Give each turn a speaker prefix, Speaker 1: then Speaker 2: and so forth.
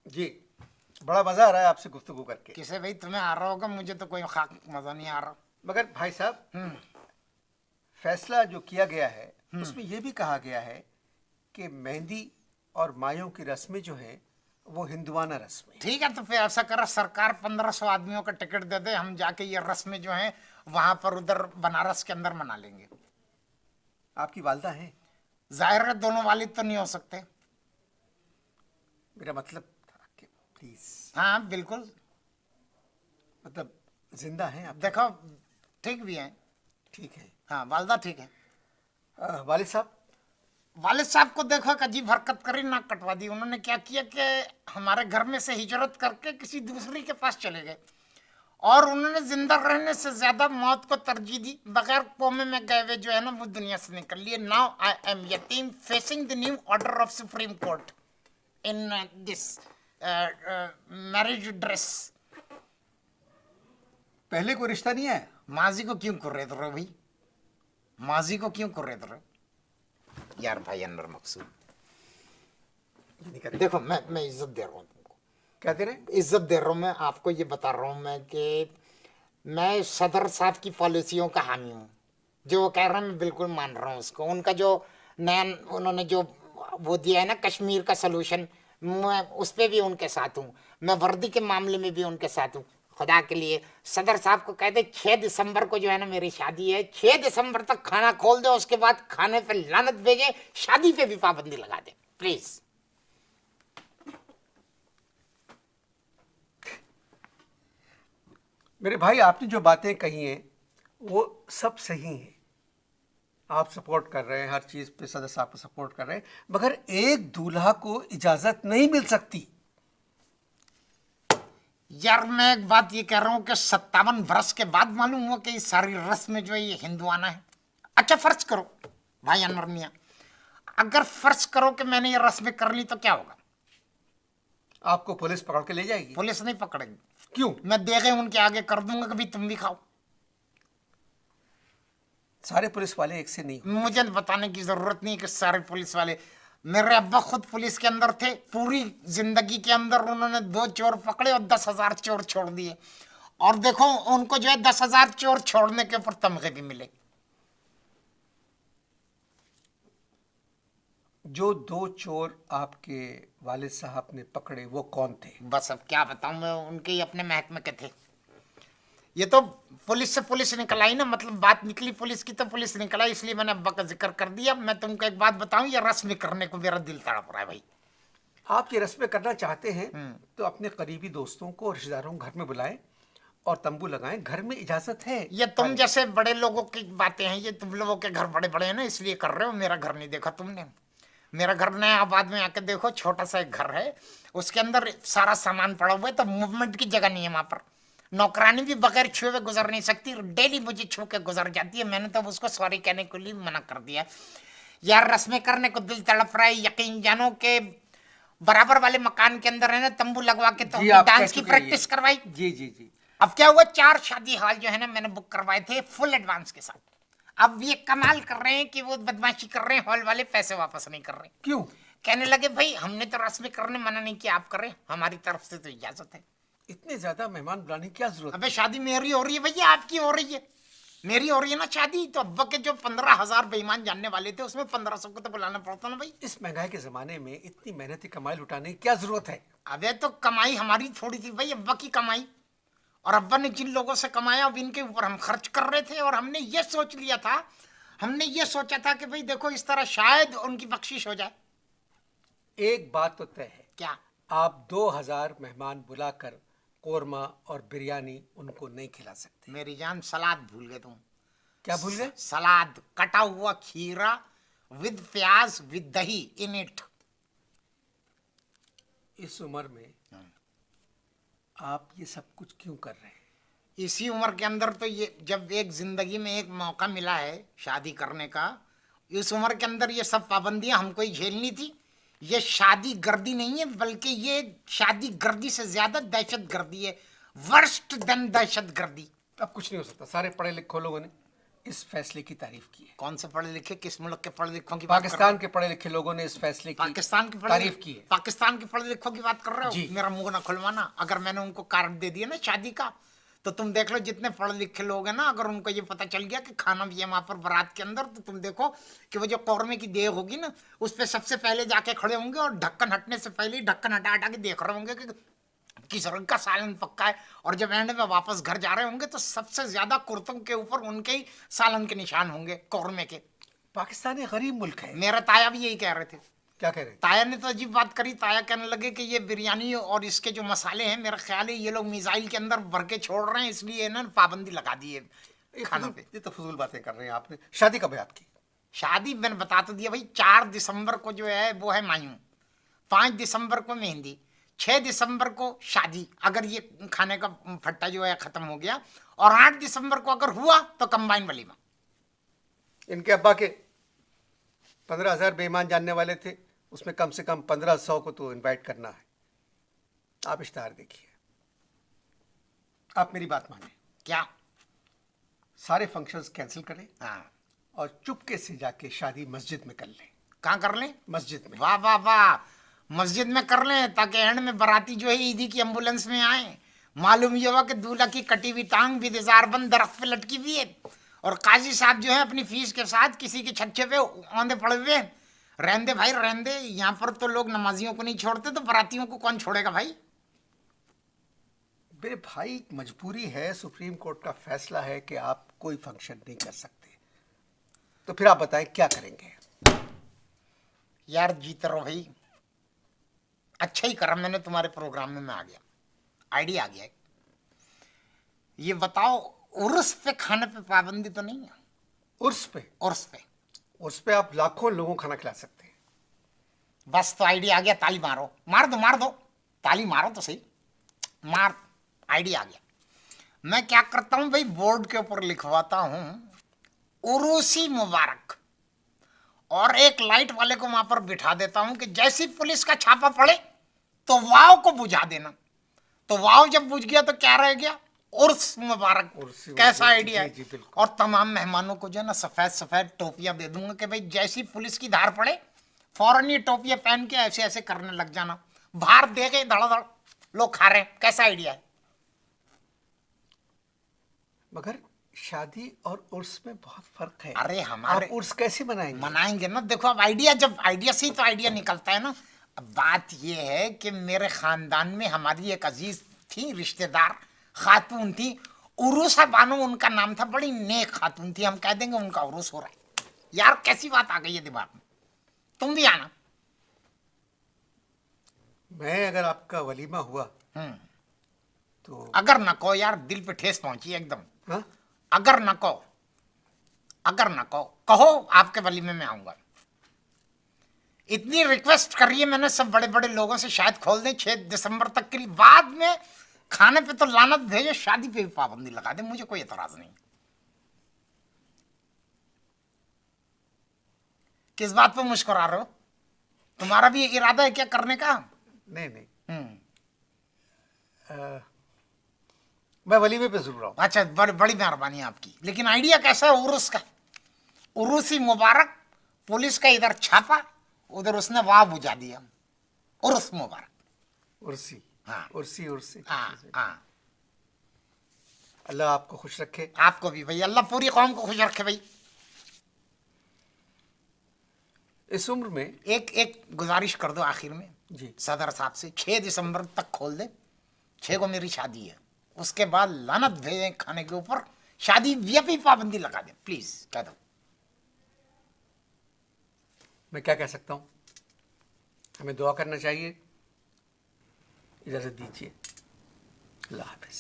Speaker 1: जी, बड़ा मजा आ रहा है आपसे गुफ्तगू करके।
Speaker 2: किसे भाई तुम्हें आ रहा होगा, मुझे तो कोई खाक मजा नहीं आ रहा।
Speaker 1: मगर भाई साहब,
Speaker 2: हम्म।
Speaker 1: फैसला जो किया गया है
Speaker 2: हम्म।
Speaker 1: उसमें यह भी कहा गया है कि मेहंदी और मायों की रस्में जो हैं वो हिंदुआना रस्में।
Speaker 2: ठीक है, तो फिर ऐसा करो, सरकार 1500 आदमियों का टिकट दे दे, हम जाके ये रस्में जो हैं वहां पर उधर बनारस के अंदर मना लेंगे।
Speaker 1: आपकी वालदा हैं?
Speaker 2: जाहिर है दोनों वालिद तो नहीं हो सकते।
Speaker 1: मेरा मतलब था कि प्लीज,
Speaker 2: हाँ बिल्कुल।
Speaker 1: मतलब जिंदा हैं आप?
Speaker 2: देखो, ठीक भी है।
Speaker 1: ठीक है।
Speaker 2: हाँ, वालदा ठीक है।
Speaker 1: वालिद साहब?
Speaker 2: वालिद साहब को देखो, एक अजीब हरकत करी, नाक कटवा दी। उन्होंने क्या किया कि हमारे घर में से हिजरत करके किसी दूसरी के पास चले गए, और उन्होंने जिंदा रहने से ज्यादा मौत को तरजीह दी। बगैर कोमे में गए हुए जो है ना, वो दुनिया से निकल लिए। नाउ आई एम यतीम facing the new order of supreme court in this marriage dress.
Speaker 1: पहले कोई रिश्ता नहीं है?
Speaker 2: माजी को क्यों कर रहे थे भाई? माजी को क्यों कर रहे थे यार? भाई अनवर मकसूद,
Speaker 1: ये नहीं करें।
Speaker 2: देखो मैं इज्जत दे रहा हूँ तुमको।
Speaker 1: क्या दे रहे हैं?
Speaker 2: इज्जत दे रहा हूँ मैं आपको, ये बता रहा हूँ मैं कि मैं सदर साहब की पॉलिसियों का हामी हूँ। जो वो कह रहे हैं मैं बिल्कुल मान रहा हूँ उसको। उनका जो नया उन्होंने जो वो दिया है ना, कश्मीर का सलूशन, मैं उस पर भी उनके साथ हूँ। मैं वर्दी के मामले में भी उनके साथ हूँ। खुदा के लिए सदर साहब को कह दे 6 दिसंबर को जो है ना मेरी शादी है, 6 दिसंबर तक खाना खोल दे, उसके बाद खाने पे लानत भेजे, शादी पे भी पाबंदी लगा दे प्लीज।
Speaker 1: मेरे भाई, आपने जो बातें कही हैं वो सब सही हैं। आप सपोर्ट कर रहे हैं, हर चीज पे सदर साहब को सपोर्ट कर रहे हैं, मगर एक दूल्हा को इजाजत नहीं मिल सकती।
Speaker 2: यार मैं एक बात ये कह रहा हूँ कि 57 वर्ष के बाद मालूम हुआ कि ये सारी रस्म जो है ये हिंदुआना है। अच्छा फर्ज करो भाई अनवर मियाँ, अगर फर्ज करो कि मैंने ये रस्में कर ली तो क्या होगा?
Speaker 1: आपको पुलिस पकड़ के ले जाएगी?
Speaker 2: पुलिस नहीं पकड़ेगी।
Speaker 1: क्यों?
Speaker 2: मैं दे गए उनके आगे कर दूंगा, कभी तुम भी खाओ।
Speaker 1: सारे पुलिस वाले एक से नहीं होते।
Speaker 2: मुझे बताने की जरूरत नहीं कि सारे पुलिस वाले, मेरे अब्बा खुद पुलिस के अंदर थे। पूरी जिंदगी के अंदर उन्होंने 2 चोर पकड़े और 10,000 चोर छोड़ दिए, और देखो उनको जो है 10,000 चोर छोड़ने के ऊपर तमगे भी मिले।
Speaker 1: जो 2 चोर आपके वालिद साहब ने पकड़े वो कौन थे?
Speaker 2: बस अब क्या बताऊं मैं, उनके ही अपने महकमे के थे। ये तो पुलिस से पुलिस निकल आई ना, मतलब बात निकली पुलिस की तो पुलिस निकल आई, इसलिए मैंने अब्बा का जिक्र कर दिया। मैं तुमको एक बात बताऊं, ये रस्म करने को मेरा दिल तड़प रहा है भाई।
Speaker 1: आप ये रस्में करना चाहते हैं तो अपने करीबी दोस्तों को, रिश्तेदारों को घर में बुलाएं और तंबू लगाएं। घर में इजाजत है।
Speaker 2: ये तुम जैसे बड़े लोगों की बातें हैं, ये तुम लोगों के घर बड़े बड़े हैं ना, इसलिए कर रहे हो। मेरा घर नहीं देखा तुमने? मेरा घर नया आबाद में आके देखो, छोटा सा एक घर है, उसके अंदर सारा सामान पड़ा हुआ है, तो मूवमेंट की जगह नहीं है वहां पर। नौकरानी भी बगैर छुए हुए गुजर नहीं सकती, डेली मुझे छू के गुजर जाती है। मैंने तो उसको सॉरी कहने के लिए मना कर दिया। यार रस्में करने को दिल तड़प रहा है। यकीन जानो के बराबर वाले मकान के अंदर है ना, तंबू लगवा के तो डांस की प्रैक्टिस करवाई।
Speaker 1: जी जी जी।
Speaker 2: अब क्या हुआ, 4 शादी हॉल जो है ना मैंने बुक करवाए थे फुल एडवांस के साथ। अब ये कमाल कर रहे हैं कि वो बदमाशी कर रहे हैं, हॉल वाले पैसे वापस नहीं कर रहे।
Speaker 1: क्यों?
Speaker 2: कहने लगे भाई हमने तो रस्में करने मना नहीं किया, आप करें, हमारी तरफ से तो इजाजत है।
Speaker 1: इतने ज्यादा मेहमान बुलाने की क्या जरूरत?
Speaker 2: अबे शादी मेरी हो रही है भैया, आपकी हो रही है? मेरी हो रही है ना शादी, तो अब्बा के जो 15,000 बेईमान जानने वाले थे उसमें 1500 को तो बुलाना पड़ता ना भाई।
Speaker 1: इस महंगाई के जमाने में इतनी मेहनती कमाई लुटाने की क्या जरूरत है?
Speaker 2: अबे तो कमाई हमारी थोड़ी थी भाई, अब्बा की कमाई। और अब्बा ने जिन लोगों से कमाया अब इनके ऊपर हम खर्च कर रहे थे, और हमने ये सोच लिया था, हमने ये सोचा था कि भाई देखो इस तरह शायद उनकी बख्शिश हो जाए।
Speaker 1: एक बात तो तय है।
Speaker 2: क्या?
Speaker 1: आप 2000 मेहमान बुलाकर कोरमा और बिरयानी उनको नहीं खिला सकते।
Speaker 2: मेरी जान, सलाद भूल गए तुम।
Speaker 1: क्या भूल गए?
Speaker 2: सलाद, कटा हुआ खीरा विद प्याज विद दही इन इट।
Speaker 1: इस उम्र में आप ये सब कुछ क्यों कर रहे हैं?
Speaker 2: इसी उम्र के अंदर तो ये, जब एक जिंदगी में एक मौका मिला है शादी करने का, इस उम्र के अंदर ये सब पाबंदियां हमको ही झेलनी थी। ये शादी गर्दी नहीं है, बल्कि ये शादी गर्दी से ज्यादा दहशत गर्दी है, वर्स्ट देन दहशत गर्दी।
Speaker 1: अब कुछ नहीं हो सकता। सारे पढ़े लिखे लोगों ने इस फैसले की तारीफ की है।
Speaker 2: कौन से पढ़े लिखे, किस मुल्क के पढ़े लिखों की बात कर रहे
Speaker 1: पाकिस्तान के पढ़े लिखे लोगों ने इस फैसले
Speaker 2: हो?
Speaker 1: की
Speaker 2: पाकिस्तान के
Speaker 1: तारीफ की है।
Speaker 2: पाकिस्तान के पढ़े लिखों की बात कर रहे हो?
Speaker 1: जी।
Speaker 2: मेरा मुंह ना खुलवाना। अगर मैंने उनको कार्ड दे दिया ना शादी का, तो तुम देख लो जितने पढ़े लिखे लोग हैं ना, अगर उनको ये पता चल गया कि खाना भी है वहां पर बारात के अंदर, तो तुम देखो कि वो जो कौरमे की देग होगी ना, उस पर सबसे पहले जाके खड़े होंगे और ढक्कन हटने से पहले ही ढक्कन हटा हटा के देख रहे होंगे कि किस रंग का सालन पक्का है। और जब एंड में वापस घर जा रहे होंगे तो सबसे ज्यादा कुर्तों के ऊपर उनके ही सालन के निशान होंगे, कौरमे के।
Speaker 1: पाकिस्तान एक गरीब मुल्क है।
Speaker 2: मेरा ताया भी यही कह रहे थे।
Speaker 1: क्या कह रहे हैं?
Speaker 2: ताया ने तो अजीब बात करी। ताया कहने लगे कि ये बिरयानी और इसके जो मसाले हैं, मेरा ख्याल है ये लोग मिसाइल के अंदर भर के छोड़ रहे हैं, इसलिए ना पाबंदी लगा दी है खानों पे।
Speaker 1: ये तो फजूल बातें कर रहे हैं। आपने शादी कब है आपकी?
Speaker 2: शादी मैंने बता तो दिया भाई, 4 दिसंबर को जो है वो है मायूं, 5 दिसंबर को मेहंदी, 6 दिसंबर को शादी, अगर ये खाने का फट्टा जो है खत्म हो गया, और 8 दिसंबर को अगर हुआ तो कंबाइन वलीमा।
Speaker 1: इनके अब्बा के 15,000 बेईमान जानने वाले थे, उसमें कम से कम 1500 को तो इनवाइट करना है। आप इश्ताहार देखिए, आप मेरी बात माने,
Speaker 2: क्या?
Speaker 1: सारे फंक्शंस कैंसिल करें
Speaker 2: हाँ।
Speaker 1: और चुपके से जाके शादी मस्जिद में कर लें।
Speaker 2: कहाँ कर लें?
Speaker 1: मस्जिद में।
Speaker 2: वाह वाह वाह, मस्जिद में कर लें ताकि एंड में बाराती जो है ईदी की एम्बुलेंस में आए, मालूम ये हुआ कि दूल्हा की कटी हुई टांग विदेजार बंद दरख्त पे लटकी हुई है, और काजी साहब जो है अपनी फीस के साथ किसी के छज्जे पे औंधे पड़े हुए हैं। रहने भाई रहने, यहाँ पर तो लोग नमाजियों को नहीं छोड़ते, तो बारातियों को कौन छोड़ेगा भाई?
Speaker 1: मेरे भाई, मजबूरी है, सुप्रीम कोर्ट का फैसला है कि आप कोई फंक्शन नहीं कर सकते, तो फिर आप बताएं क्या करेंगे?
Speaker 2: यार जीते रहो भाई, अच्छा ही करा मैंने तुम्हारे प्रोग्राम में मैं आ गया, आइडिया आ गया है। ये बताओ, उर्स पे खाने पे पाबंदी तो नहीं है?
Speaker 1: उर्स पे? उर्स पे आप लाखों लोगों को खाना खिला सकते हैं।
Speaker 2: बस तो आइडिया आ गया, ताली मारो, मार दो, ताली मारो तो सही, मार, आइडिया आ गया। मैं क्या करता हूं भाई, बोर्ड के ऊपर लिखवाता हूं उरूसी मुबारक, और एक लाइट वाले को वहां पर बिठा देता हूं कि जैसी पुलिस का छापा पड़े तो वाव को बुझा देना। तो वाव जब बुझ गया तो क्या रह गया? उर्स मुबारक। कैसा आइडिया है? और तमाम मेहमानों को जो है ना सफेद सफेद टोपियां दे दूंगा कि भाई जैसी पुलिस की धार पड़े फौरन ये टोपियां पहन के ऐसे ऐसे करने लग जाना, बाहर दे के धड़ाधड़ लोग खा रहे हैं। कैसा आइडिया है?
Speaker 1: मगर शादी और उर्स में बहुत फर्क है।
Speaker 2: अरे हमारे
Speaker 1: आप उर्स कैसे मनाएंगे?
Speaker 2: मनाएंगे ना, देखो अब आइडिया, जब आइडिया से ही तो आइडिया निकलता है ना। अब बात यह है कि मेरे खानदान में हमारी एक अजीज थी, रिश्तेदार खातून थी, उरूसा बानो उनका नाम था, बड़ी नेक खातून थी, हम कह देंगे उनका उरूस हो रहा है। यार कैसी बात आ गई है दिमाग में, तुम भी आना।
Speaker 1: मैं अगर आपका वलीमा हुआ तो
Speaker 2: अगर न कहो यार, दिल पे ठेस पहुंची एकदम।
Speaker 1: हाँ?
Speaker 2: अगर न कहो, कहो आपके वलीमे में आऊंगा। इतनी रिक्वेस्ट कर रही है मैंने सब बड़े बड़े लोगों से, शायद खोल दें 6 दिसंबर तक के लिए। बाद में खाने पे तो लानत भेजे, शादी पे भी पाबंदी लगा दे, मुझे कोई एतराज नहीं। किस बात पे मुस्कुरा रहे हो? तुम्हारा भी इरादा है क्या करने का?
Speaker 1: नहीं। मैं वलीमे पे जरूर आऊँ।
Speaker 2: अच्छा, बड़ी मेहरबानी आपकी। लेकिन आइडिया कैसा है उर्स का? उर्सी मुबारक, पुलिस का इधर छापा, उधर उसने वाह बुझा दिया। उर्स मुबारक।
Speaker 1: उर्सी।
Speaker 2: हाँ।
Speaker 1: उर्सी।
Speaker 2: हाँ।
Speaker 1: अल्लाह आपको खुश रखे।
Speaker 2: आपको भी भाई, अल्लाह पूरी कौम को खुश रखे भाई।
Speaker 1: इस उम्र में
Speaker 2: एक गुजारिश कर दो आखिर में
Speaker 1: जी,
Speaker 2: सदर साहब से, 6 दिसंबर तक खोल दे। 6 को मेरी शादी है, उसके बाद लानत भेजें खाने के ऊपर, शादी भी पाबंदी लगा दे प्लीज, कह दो।
Speaker 1: मैं क्या कह सकता हूँ? हमें दुआ करना चाहिए। इजाजत दीजिए। अल्लाह हाफिज।